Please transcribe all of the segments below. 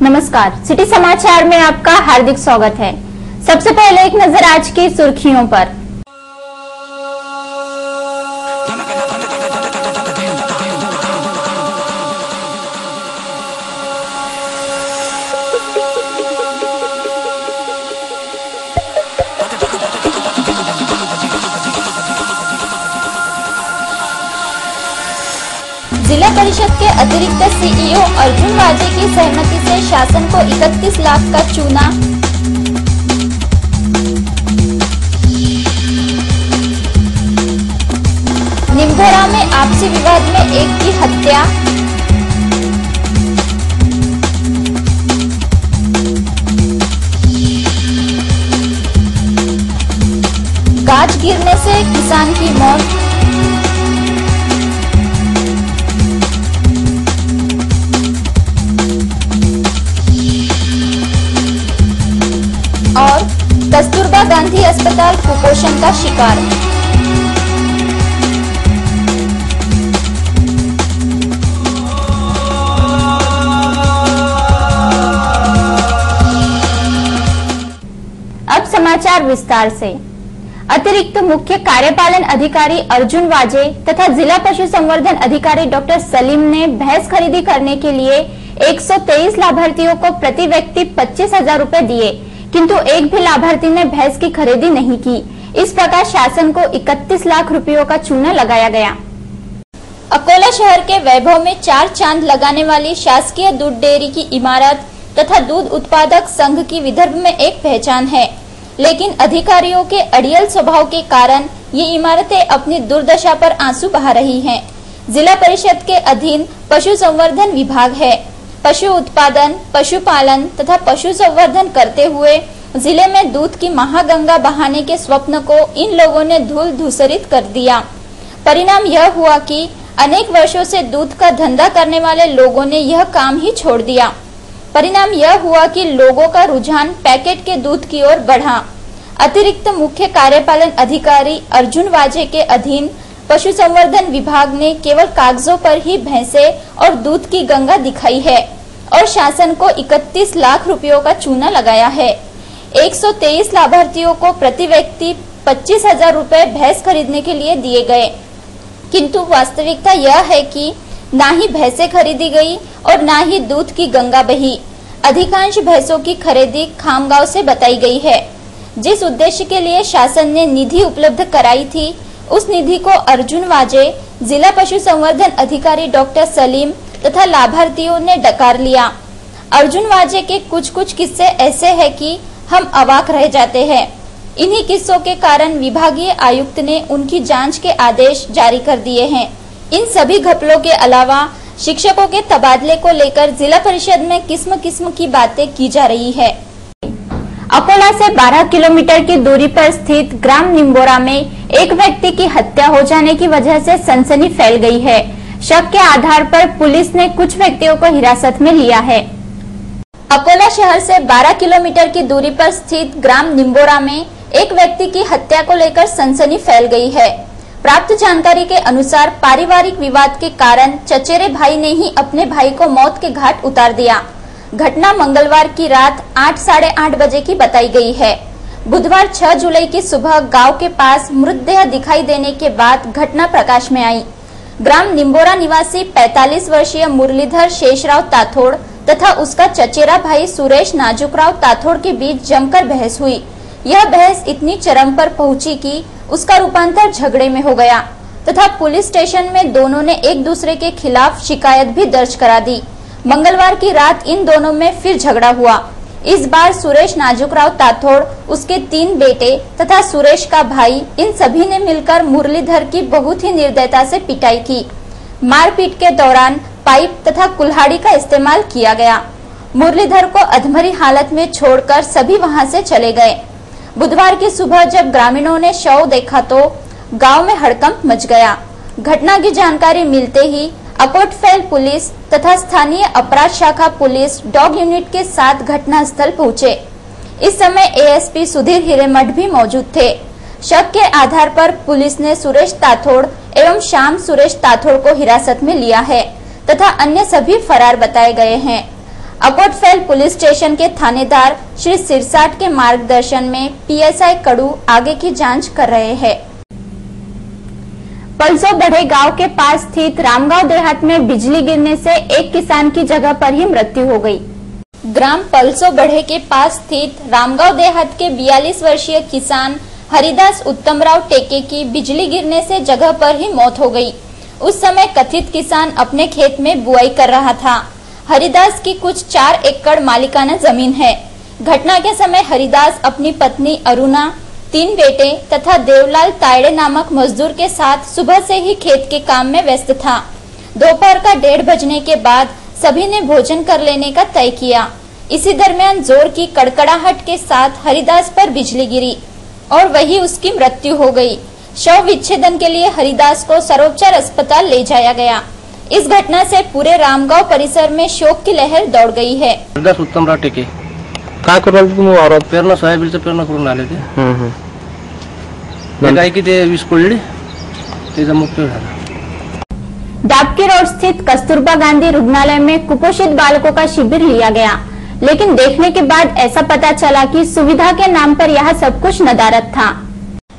नमस्कार, सिटी समाचार में आपका हार्दिक स्वागत है। सबसे पहले एक नजर आज की सुर्खियों पर। जिला परिषद के अतिरिक्त सीईओ अर्जुन वाजे की सहमति से शासन को 31 लाख का चूना। निम्भोरा में आपसी विवाद में एक की हत्या। गाज गिरने से किसान की मौत। और कस्तूरबा गांधी अस्पताल कुपोषण का शिकार। अब समाचार विस्तार से। अतिरिक्त मुख्य कार्यपालन अधिकारी अर्जुन वाजे तथा जिला पशु संवर्धन अधिकारी डॉक्टर सलीम ने भैंस खरीदी करने के लिए 123 लाभार्थियों को प्रति व्यक्ति 25,000 रूपए दिए, किंतु एक भी लाभार्थी ने भैंस की खरीदी नहीं की। इस प्रकार शासन को 31 लाख रुपयों का चूना लगाया गया। अकोला शहर के वैभव में 4 चांद लगाने वाली शासकीय दूध डेयरी की इमारत तथा दूध उत्पादक संघ की विदर्भ में एक पहचान है, लेकिन अधिकारियों के अड़ियल स्वभाव के कारण ये इमारतें अपनी दुर्दशा पर आंसू बहा रही हैं। जिला परिषद के अधीन पशु संवर्धन विभाग है। पशु उत्पादन, पशुपालन तथा पशु संवर्धन करते हुए जिले में दूध की महागंगा बहाने के स्वप्न को इन लोगों ने धूल धूसरित कर दिया। परिणाम यह हुआ कि अनेक वर्षों से दूध का धंधा करने वाले लोगों ने यह काम ही छोड़ दिया। परिणाम यह हुआ कि लोगों का रुझान पैकेट के दूध की ओर बढ़ा। अतिरिक्त मुख्य कार्यपालन अधिकारी अर्जुन वाजे के अधीन पशु संवर्धन विभाग ने केवल कागजों पर ही भैंसे और दूध की गंगा दिखाई है और शासन को 31 लाख रुपयों का चूना लगाया है। 123 लाभार्थियों को प्रति व्यक्ति 25,000 रूपए भैंस खरीदने के लिए दिए गए, किंतु वास्तविकता यह है कि ना ही भैंसे खरीदी गई और ना ही दूध की गंगा बही। अधिकांश भैंसों की खरीदी खामगांव से बताई गई है। जिस उद्देश्य के लिए शासन ने निधि उपलब्ध कराई थी, उस निधि को अर्जुन वाजे, जिला पशु संवर्धन अधिकारी डॉक्टर सलीम तथा लाभार्थियों ने डकार लिया। अर्जुन वाजे के कुछ किस्से ऐसे हैं कि हम अवाक रह जाते हैं। इन्हीं किस्सों के कारण विभागीय आयुक्त ने उनकी जांच के आदेश जारी कर दिए हैं। इन सभी घपलों के अलावा शिक्षकों के तबादले को लेकर जिला परिषद में किस्म किस्म की बातें की जा रही है। अकोला से 12 किलोमीटर की दूरी पर स्थित ग्राम निम्भोरा में एक व्यक्ति की हत्या हो जाने की वजह से सनसनी फैल गई है। शक के आधार पर पुलिस ने कुछ व्यक्तियों को हिरासत में लिया है। अकोला शहर से 12 किलोमीटर की दूरी पर स्थित ग्राम निम्भोरा में एक व्यक्ति की हत्या को लेकर सनसनी फैल गई है। प्राप्त जानकारी के अनुसार पारिवारिक विवाद के कारण चचेरे भाई ने ही अपने भाई को मौत के घाट उतार दिया। घटना मंगलवार की रात 8 साढ़े 8 बजे की बताई गई है। बुधवार 6 जुलाई की सुबह गांव के पास मृतदेह दिखाई देने के बाद घटना प्रकाश में आई। ग्राम निम्भोरा निवासी 45 वर्षीय मुरलीधर शेषराव ताथोड़ तथा उसका चचेरा भाई सुरेश नाजुकराव ताथोड़ के बीच जमकर बहस हुई। यह बहस इतनी चरम पर पहुंची कि उसका रूपांतर झगड़े में हो गया तथा पुलिस स्टेशन में दोनों ने एक दूसरे के खिलाफ शिकायत भी दर्ज करा दी। मंगलवार की रात इन दोनों में फिर झगड़ा हुआ। इस बार सुरेश नाजुकराव ताथोड़, उसके 3 बेटे तथा सुरेश का भाई, इन सभी ने मिलकर मुरलीधर की बहुत ही निर्दयता से पिटाई की। मारपीट के दौरान पाइप तथा कुल्हाड़ी का इस्तेमाल किया गया। मुरलीधर को अधमरी हालत में छोड़कर सभी वहां से चले गए। बुधवार की सुबह जब ग्रामीणों ने शव देखा तो गांव में हड़कंप मच गया। घटना की जानकारी मिलते ही अकोटफैल पुलिस तथा स्थानीय अपराध शाखा पुलिस डॉग यूनिट के साथ घटनास्थल पहुंचे। इस समय एएसपी सुधीर हिरेमठ भी मौजूद थे। शक के आधार पर पुलिस ने सुरेश ताथोड़ एवं श्याम सुरेश ताथोड़ को हिरासत में लिया है तथा अन्य सभी फरार बताए गए हैं। अकोटफेल पुलिस स्टेशन के थानेदार श्री सिरसाट के मार्गदर्शन में पीएसआई कड़ू आगे की जांच कर रहे हैं। पलसो बढ़े गांव के पास स्थित रामगांव देहात में बिजली गिरने से एक किसान की जगह पर ही मृत्यु हो गई। ग्राम पलसो बढ़े के पास स्थित रामगांव देहात के 42 वर्षीय किसान हरिदास उत्तमराव टेके की बिजली गिरने से जगह पर ही मौत हो गई। उस समय कथित किसान अपने खेत में बुआई कर रहा था। हरिदास की कुछ 4 एकड़ मालिकाना जमीन है। घटना के समय हरिदास अपनी पत्नी अरुणा, 3 बेटे तथा देवलाल तायड़े नामक मजदूर के साथ सुबह से ही खेत के काम में व्यस्त था। दोपहर का 1:30 बजने के बाद सभी ने भोजन कर लेने का तय किया। इसी दरमियान जोर की कड़कड़ाहट के साथ हरिदास पर बिजली गिरी और वही उसकी मृत्यु हो गई। शव विच्छेदन के लिए हरिदास को सर्वोपचार अस्पताल ले जाया गया। इस घटना से पूरे रामगांव परिसर में शोक की लहर दौड़ गई है। हरिदास उत्तमराव टेके काय करून तुम्ही वावरात पेरणं सोयाबीनचं पेरणं करून आले ते काय की ते वीज पडली त्याचा मृत्यू झाला। डाबकी रोड स्थित कस्तूरबा गांधी रुग्णालय में कुपोषित बालकों का शिविर लिया गया, लेकिन देखने के बाद ऐसा पता चला कि सुविधा के नाम पर यहाँ सब कुछ नदारत था।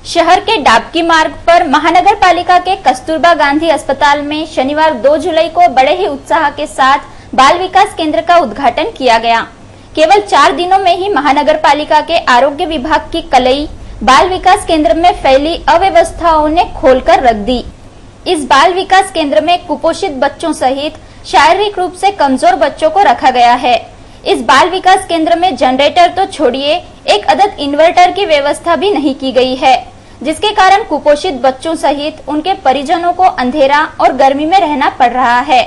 शहर के डाबकी मार्ग पर महानगर पालिका के कस्तूरबा गांधी अस्पताल में शनिवार 2 जुलाई को बड़े ही उत्साह के साथ बाल विकास केंद्र का उद्घाटन किया गया। केवल 4 दिनों में ही महानगर पालिका के आरोग्य विभाग की कलई बाल विकास केंद्र में फैली अव्यवस्थाओं ने खोलकर रख दी। इस बाल विकास केंद्र में कुपोषित बच्चों सहित शारीरिक रूप से कमजोर बच्चों को रखा गया है। इस बाल विकास केंद्र में जनरेटर तो छोड़िए, एक अदद इन्वर्टर की व्यवस्था भी नहीं की गई है, जिसके कारण कुपोषित बच्चों सहित उनके परिजनों को अंधेरा और गर्मी में रहना पड़ रहा है।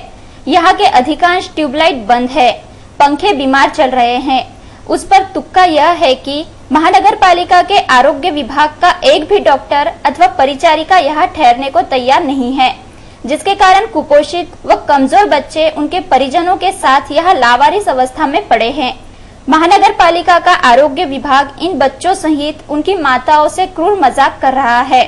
यहाँ के अधिकांश ट्यूबलाइट बंद है, पंखे बीमार चल रहे हैं। उस पर तुक्का यह है कि महानगर पालिका के आरोग्य विभाग का एक भी डॉक्टर अथवा परिचारिका यहाँ ठहरने को तैयार नहीं है, जिसके कारण कुपोषित व कमजोर बच्चे उनके परिजनों के साथ यहाँ लावारिस अवस्था में पड़े हैं। महानगर पालिका का आरोग्य विभाग इन बच्चों सहित उनकी माताओं से क्रूर मजाक कर रहा है।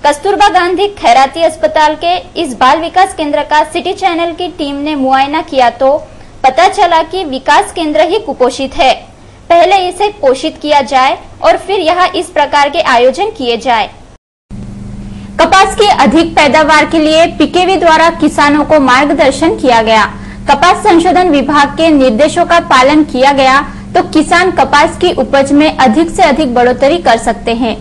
कस्तूरबा गांधी खैराती अस्पताल के इस बाल विकास केंद्र का सिटी चैनल की टीम ने मुआयना किया तो पता चला कि विकास केंद्र ही कुपोषित है। पहले इसे पोषित किया जाए और फिर यहाँ इस प्रकार के आयोजन किए जाए। कपास की अधिक पैदावार के लिए पीकेवी द्वारा किसानों को मार्गदर्शन किया गया। कपास संशोधन विभाग के निर्देशों का पालन किया गया तो किसान कपास की उपज में अधिक से अधिक बढ़ोतरी कर सकते हैं।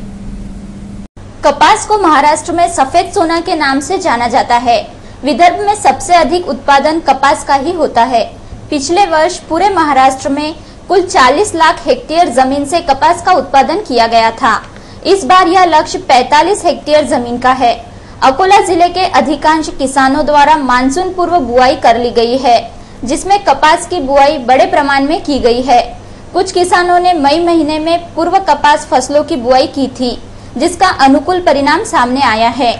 कपास को महाराष्ट्र में सफेद सोना के नाम से जाना जाता है। विदर्भ में सबसे अधिक उत्पादन कपास का ही होता है। पिछले वर्ष पूरे महाराष्ट्र में कुल 40 लाख हेक्टेयर जमीन से कपास का उत्पादन किया गया था। इस बार यह लक्ष्य 45 हेक्टेयर जमीन का है। अकोला जिले के अधिकांश किसानों द्वारा मानसून पूर्व बुआई कर ली गई है, जिसमें कपास की बुआई बड़े प्रमाण में की गई है। कुछ किसानों ने मई महीने में पूर्व कपास फसलों की बुआई की थी, जिसका अनुकूल परिणाम सामने आया है।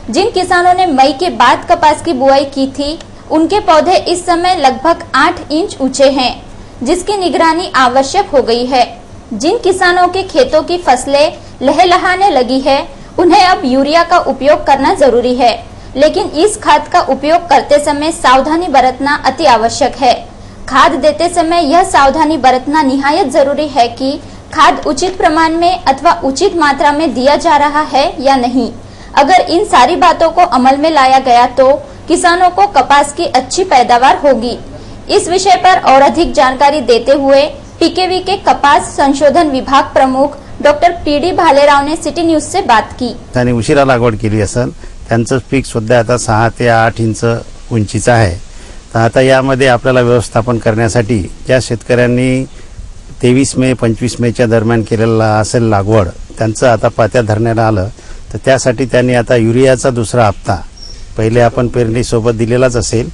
जिन किसानों ने मई के बाद कपास की बुआई की थी, उनके पौधे इस समय लगभग 8 इंच ऊंचे हैं, जिसकी निगरानी आवश्यक हो गई है। जिन किसानों के खेतों की फसलें लहलहाने लगी है, उन्हें अब यूरिया का उपयोग करना जरूरी है, लेकिन इस खाद का उपयोग करते समय सावधानी बरतना अति आवश्यक है। खाद देते समय यह सावधानी बरतना निहायत जरूरी है कि खाद उचित प्रमाण में अथवा उचित मात्रा में दिया जा रहा है या नहीं। अगर इन सारी बातों को अमल में लाया गया तो किसानों को कपास की अच्छी पैदावार होगी। इस विषय पर और अधिक जानकारी देते हुए पीकेवी के कपास संशोधन विभाग प्रमुख डॉक्टर पीडी भालेराव ने सिटी न्यूज से बात की। त्यांनी उशिरा लागवड केली असेल, त्यांचं पीक सुद्धा आता 6 ते 8 इंच उंचीचं आहे। तर आता यामध्ये आपल्याला व्यवस्थापन करण्यासाठी ज्या शेतकऱ्यांनी 23 मे 25 मेच्या दरम्यान केलेला असेल लागवड, त्यांचं आता पात्या धरण्याला आलं, तर त्यासाठी त्यांनी आता युरियाचा दुसरा हप्ता पहिले आपण पेरणी सोबत दिलेलाच असेल,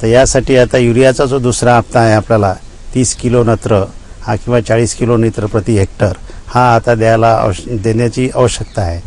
तर यासाठी आता युरियाचा जो दुसरा हप्ता आहे आपल्याला 30 किलो नत्र हा किंवा 40 किलो नत्र प्रति हेक्टर हा आता देण्याची आवश्यकता आहे।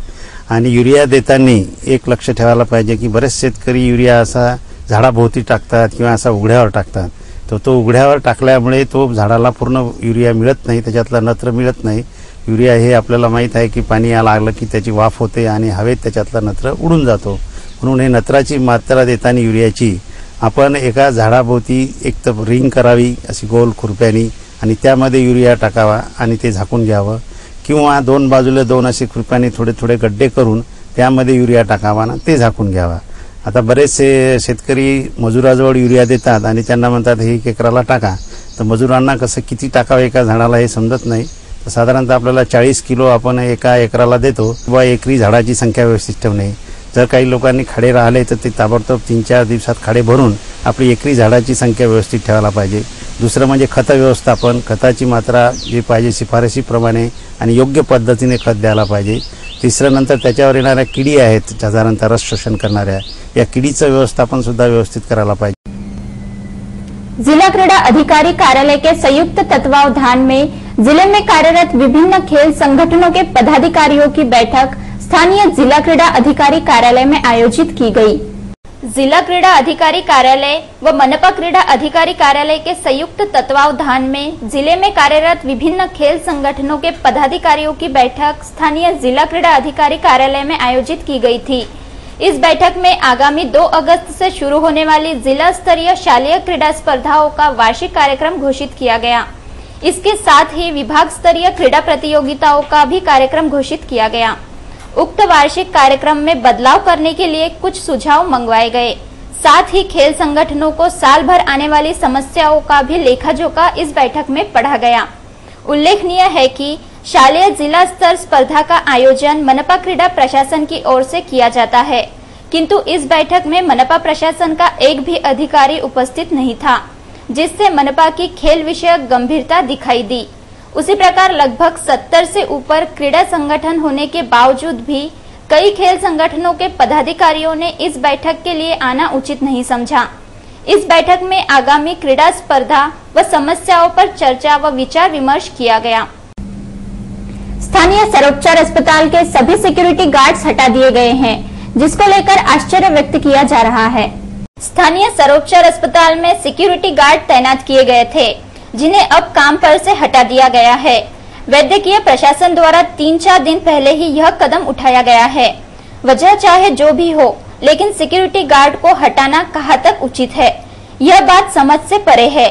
आणि युरिया देताना एक लक्ष ठेवायला पाहिजे की बरेच शेतकरी युरिया असा झाडाभोवती टाकतात किंवा असा उघड्यावर टाकतात, तर तो उघड्यावर टाकल्यामुळे तो झाडाला पूर्ण युरिया मिळत नाही, त्याच्यातला नत्र मिळत नाही। युरिया हे आपल्याला माहित आहे की पाणी यायला लागलं की त्याची वाफ होते आणि हवेत त्याच्यातला नत्र उडून जातो, म्हणून हे नत्राची मात्रा देताना युरियाची आपण एका झाडाभोवती एक तर रिंग करावी अशी गोल खुरप्यानी आणि त्यामध्ये युरिया टाकावा आणि ते झाकून घ्यावं, किंवा दोन बाजूला दोन असे खुरप्याने थोडे थोडे गड्डे करून त्यामध्ये युरिया टाकावा ना ते झाकून घ्यावा. आता बरेचसे शेतकरी मजुराजवळ युरिया देतात आणि त्यांना म्हणतात हे 1 एकराला टाका, तर मजुरांना कसं किती टाकावं एका झाडाला हे समजत नाही. तर साधारणतः आपल्याला 40 किलो आपण एका एकराला देतो. किंवा एकरी झाडाची संख्या व्यवस्थित ठेवणे. जर काही लोकांनी खाडे राहिले तर ते ताबडतोब 3-4 दिवसात खाडे भरून आपली एकरी झाडाची संख्या व्यवस्थित ठेवायला पाहिजे. दुसरं म्हणजे खत व्यवस्थापन, खताची मात्रा जी पाहिजे शिफारशीप्रमाणे आणि योग्य पद्धतीने खत द्यायला पाहिजे. तिसरं नंतर त्याच्यावर येणाऱ्या किडी आहेत साधारणतः रस शोषण करणाऱ्या, या किडीचं व्यवस्थापन सुद्धा व्यवस्थित करायला पाहिजे. जिला क्रीड़ा अधिकारी कार्यालय के संयुक्त तत्वावधान में जिले में कार्यरत विभिन्न खेल संगठनों के पदाधिकारियों की बैठक स्थानीय जिला क्रीड़ा अधिकारी कार्यालय में आयोजित की गई. जिला क्रीड़ा अधिकारी कार्यालय व मनपा क्रीड़ा अधिकारी कार्यालय के संयुक्त तत्वावधान में जिले में कार्यरत विभिन्न खेल संगठनों के पदाधिकारियों की बैठक स्थानीय जिला क्रीड़ा अधिकारी कार्यालय में आयोजित की गई थी. इस बैठक में आगामी 2 अगस्त से शुरू होने वाली जिला स्तरीय शालेय क्रीड़ा स्पर्धाओं का वार्षिक कार्यक्रम घोषित किया गया. इसके साथ ही विभाग स्तरीय क्रीड़ा प्रतियोगिताओं का भी कार्यक्रम घोषित किया गया. उक्त वार्षिक कार्यक्रम में बदलाव करने के लिए कुछ सुझाव मंगवाए गए. साथ ही खेल संगठनों को साल भर आने वाली समस्याओं का भी लेखा जोखा इस बैठक में पढ़ा गया. उल्लेखनीय है कि शालेय जिला स्तर स्पर्धा का आयोजन मनपा क्रीड़ा प्रशासन की ओर से किया जाता है, किंतु इस बैठक में मनपा प्रशासन का एक भी अधिकारी उपस्थित नहीं था, जिससे मनपा की खेल विषयक गंभीरता दिखाई दी. उसी प्रकार लगभग 70 से ऊपर क्रीड़ा संगठन होने के बावजूद भी कई खेल संगठनों के पदाधिकारियों ने इस बैठक के लिए आना उचित नहीं समझा. इस बैठक में आगामी क्रीड़ा स्पर्धा व समस्याओं पर चर्चा व विचार विमर्श किया गया. स्थानीय सर्वोपचार अस्पताल के सभी सिक्योरिटी गार्ड्स हटा दिए गए हैं, जिसको लेकर आश्चर्य व्यक्त किया जा रहा है. स्थानीय सर्वोपचार अस्पताल में सिक्योरिटी गार्ड तैनात किए गए थे, जिन्हें अब काम पर से हटा दिया गया है. वैद्यकीय प्रशासन द्वारा 3-4 दिन पहले ही यह कदम उठाया गया है. वजह चाहे जो भी हो, लेकिन सिक्योरिटी गार्ड को हटाना कहाँ तक उचित है, यह बात समझ से परे है.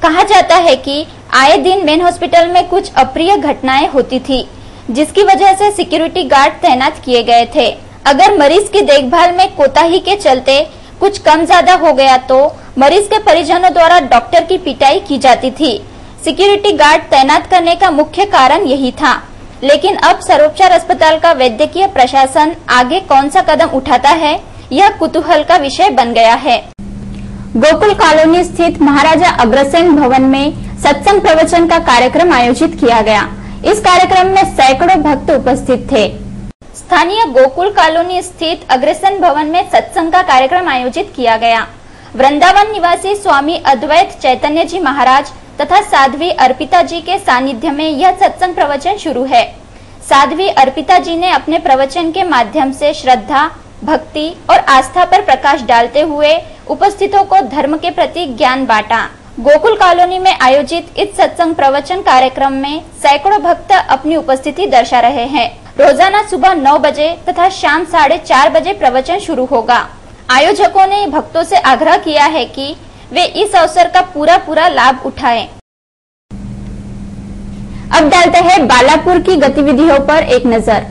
कहा जाता है कि आए दिन मेन हॉस्पिटल में कुछ अप्रिय घटनाएं होती थी, जिसकी वजह से सिक्योरिटी गार्ड तैनात किए गए थे. अगर मरीज की देखभाल में कोताही के चलते कुछ कम ज्यादा हो गया तो मरीज के परिजनों द्वारा डॉक्टर की पिटाई की जाती थी. सिक्योरिटी गार्ड तैनात करने का मुख्य कारण यही था. लेकिन अब सर्वोपचार अस्पताल का वैद्यकीय प्रशासन आगे कौन सा कदम उठाता है, यह कुतूहल का विषय बन गया है. गोकुल कॉलोनी स्थित महाराजा अग्रसेन भवन में सत्संग प्रवचन का कार्यक्रम आयोजित किया गया. इस कार्यक्रम में सैकड़ों भक्त उपस्थित थे. स्थानीय गोकुल कॉलोनी स्थित अग्रसेन भवन में सत्संग का कार्यक्रम आयोजित किया गया. वृंदावन निवासी स्वामी अद्वैत चैतन्य जी महाराज तथा साध्वी अर्पिता जी के सानिध्य में यह सत्संग प्रवचन शुरू है. साध्वी अर्पिता जी ने अपने प्रवचन के माध्यम से श्रद्धा, भक्ति और आस्था पर प्रकाश डालते हुए उपस्थितों को धर्म के प्रति ज्ञान बांटा. गोकुल कॉलोनी में आयोजित इस सत्संग प्रवचन कार्यक्रम में सैकड़ों भक्त अपनी उपस्थिति दर्शा रहे हैं. रोजाना सुबह 9 बजे तथा शाम 4:30 बजे प्रवचन शुरू होगा. आयोजकों ने भक्तों से आग्रह किया है कि वे इस अवसर का पूरा लाभ उठाएं. अब डालते हैं बालापुर की गतिविधियों पर एक नजर.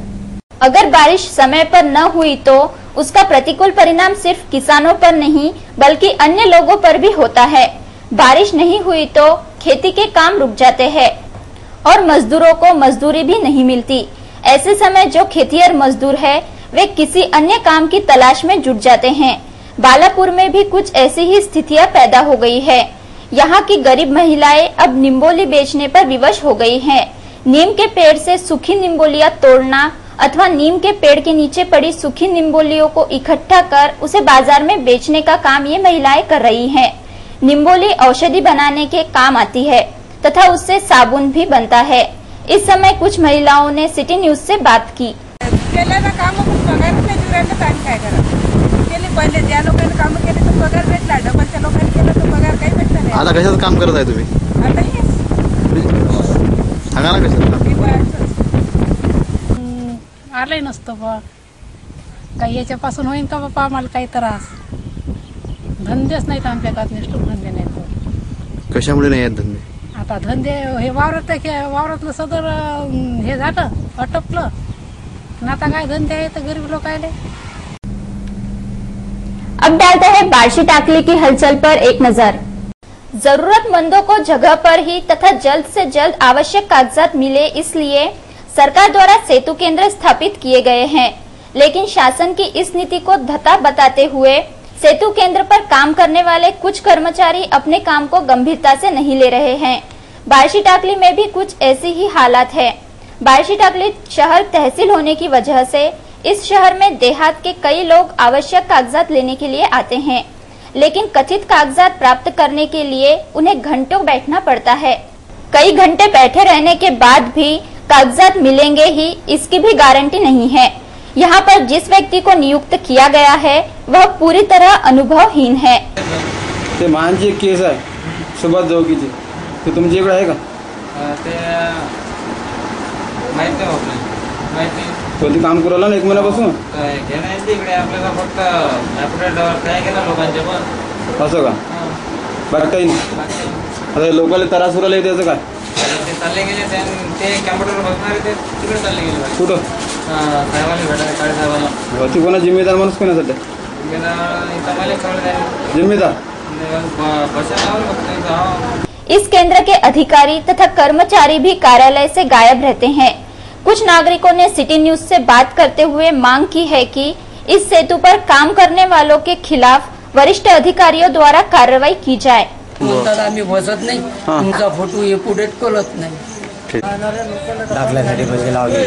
अगर बारिश समय पर न हुई तो उसका प्रतिकूल परिणाम सिर्फ किसानों पर नहीं बल्कि अन्य लोगों पर भी होता है. बारिश नहीं हुई तो खेती के काम रुक जाते हैं और मजदूरों को मजदूरी भी नहीं मिलती. ऐसे समय जो खेतिहर मजदूर है वे किसी अन्य काम की तलाश में जुट जाते हैं. बालापुर में भी कुछ ऐसी ही स्थितियां पैदा हो गई है. यहाँ की गरीब महिलाएं अब निम्बोली बेचने पर विवश हो गई हैं. नीम के पेड़ से सूखी निम्बोलियां तोड़ना अथवा नीम के पेड़ के नीचे पड़ी सूखी निम्बोलियों को इकट्ठा कर उसे बाजार में बेचने का काम ये महिलाएं कर रही हैं. निम्बोली औषधि बनाने के काम आती है तथा उससे साबुन भी बनता है. इस समय कुछ महिलाओं ने सिटी न्यूज से बात की. पहिले ज्या लोकांनी काम केले तो पगार भेटला, डबलच्या लोकांनी केलं तर पगार काही भेटला नाही. आता कशाचं काम करत आहे तुम्ही? आता हेच सांगा ना कशाचं? आलंय नसतं बा काही याच्यापासून होईल का बापा आम्हाला काही त्रास. धंदेच नाहीत आमच्याकडे, निष्ठूर धंदे नाहीत. कशामुळे नाही आहेत धंदे? आता धंदे हे वावरातलं सदर हे झालं अटपलं, आता काय धंदे आहे तर गरीब लोक आले. अब डालते हैं बार्शी टाकली की हलचल पर एक नजर। जरूरतमंदों को जगह पर ही तथा जल्द से जल्द आवश्यक कागजात मिले, इसलिए सरकार द्वारा सेतु केंद्र स्थापित किए गए हैं। लेकिन शासन की इस नीति को धता बताते हुए सेतु केंद्र पर काम करने वाले कुछ कर्मचारी अपने काम को गंभीरता से नहीं ले रहे हैं। बार्शी टाकली में भी कुछ ऐसी ही हालात है। बार्शी टाकली शहर तहसील होने की वजह से इस शहर में देहात के कई लोग आवश्यक कागजात लेने के लिए आते हैं, लेकिन कथित कागजात प्राप्त करने के लिए उन्हें घंटों बैठना पड़ता है। कई घंटे बैठे रहने के बाद भी कागजात मिलेंगे ही, इसकी भी गारंटी नहीं है। यहाँ पर जिस व्यक्ति को नियुक्त किया गया है वह पूरी तरह अनुभवहीन है। ते मानची एक केस आहे सुभाष जोगीची, ते तुमच्या इकडे आहे का? ते माहिती आहे, माहिती कोणती काम करायला ना 1 महिन्यापासून हे नाही तिकडे आपल्याला फक्त ॲपरेटवर काय केलं लोकांचे पण असं का? बरं काही नाही. आता लोकांना त्रास उरायला त्याचं काय? ते चालले गेले, ते कॅम्प्युटर बसणारे ते तिकडे चालले गेले. कुठं? साहेबांनी भेटायला, काळे साहेबांना. ती कोणा जिम्मेदार माणूस कोणासाठी? इथं मला कळलं जिम्मेदार बसायला फक्त. इस केंद्र के अधिकारी तथा कर्मचारी भी कार्यालय से गायब रहते हैं। कुछ नागरिकों ने सिटी न्यूज से बात करते हुए मांग की है कि इस सेतु पर काम करने वालों के खिलाफ वरिष्ठ अधिकारियों द्वारा कार्रवाई की जाए। म्हणतात आम्ही बसत नाही, तुमचा फोटो हे पुढे कळत नाही. दाखल्यासाठी पैसे लावले,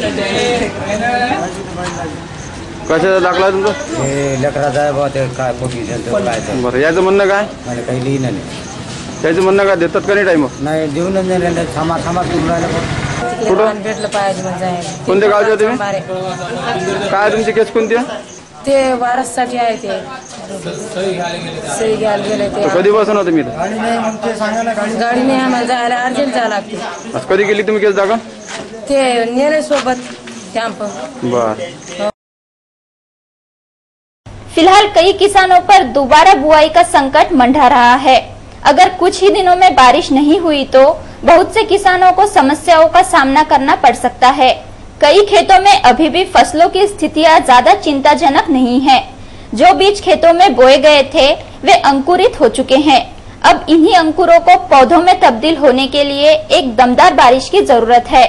कशाचा दाखला तुमचा? हे लेकराचा आहे बा, ते काय फोटो काय. बरं, याचं म्हणणं काय? मला काही लिहिलं नाही. त्याचं म्हणणं काय, देतात का नाही टाइम? नाही, देऊनच नाही राहिले. थांबा करून राहिलं. कुठं भेटलं पाहिजे म्हणजे. कोणत्या गावचे होते तुम्ही? काय तुमची केस कोणती आहे? ते वारससाठी आहे, ते सही घ्यायला गेले. ते कधी बसून होतं मी इथं? गाडी नाही आम्हाला जायला, अर्जंट जायला लागते. आज कधी गेली तुम्ही केस दाखल? ते नेले सोबत कॅम्प. बर. फिलहाल कई किसानों पर दोबारा बुआई का संकट मंडरा रहा है। अगर कुछ ही दिनों में बारिश नहीं हुई तो बहुत से किसानों को समस्याओं का सामना करना पड़ सकता है। कई खेतों में अभी भी फसलों की स्थितियां ज्यादा चिंताजनक नहीं है। जो बीज खेतों में बोए गए थे वे अंकुरित हो चुके हैं। अब इन्हीं अंकुरों को पौधों में तब्दील होने के लिए एक दमदार बारिश की जरूरत है।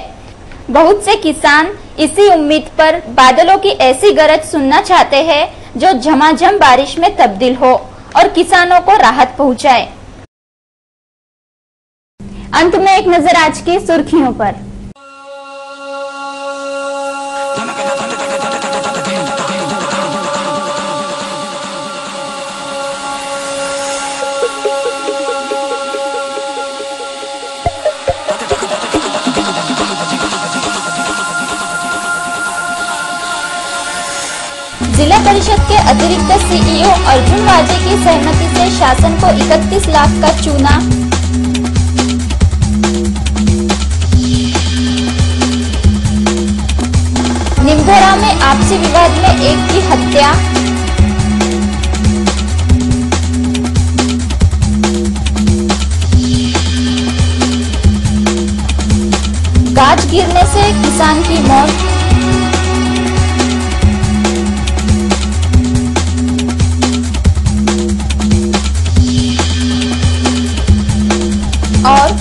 बहुत से किसान इसी उम्मीद पर बादलों की ऐसी गरज सुनना चाहते हैं जो झमाझम बारिश में तब्दील हो और किसानों को राहत पहुंचाए। अंत में एक नजर आज की सुर्खियों पर। जिला परिषद के अतिरिक्त सीईओ अर्जुन वाजे की सहमति से शासन को 31 लाख का चूना। निमधरा में आपसी विवाद में एक की हत्या। गाज गिरने से किसान की मौत। और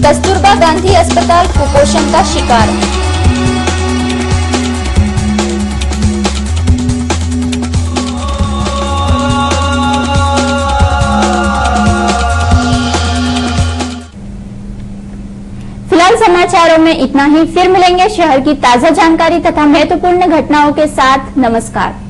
कस्तूरबा गांधी अस्पताल कुपोषण का शिकार। फिलहाल समाचारों में इतना ही। फिर मिलेंगे शहर की ताजा जानकारी तथा महत्वपूर्ण घटनाओं के साथ। नमस्कार।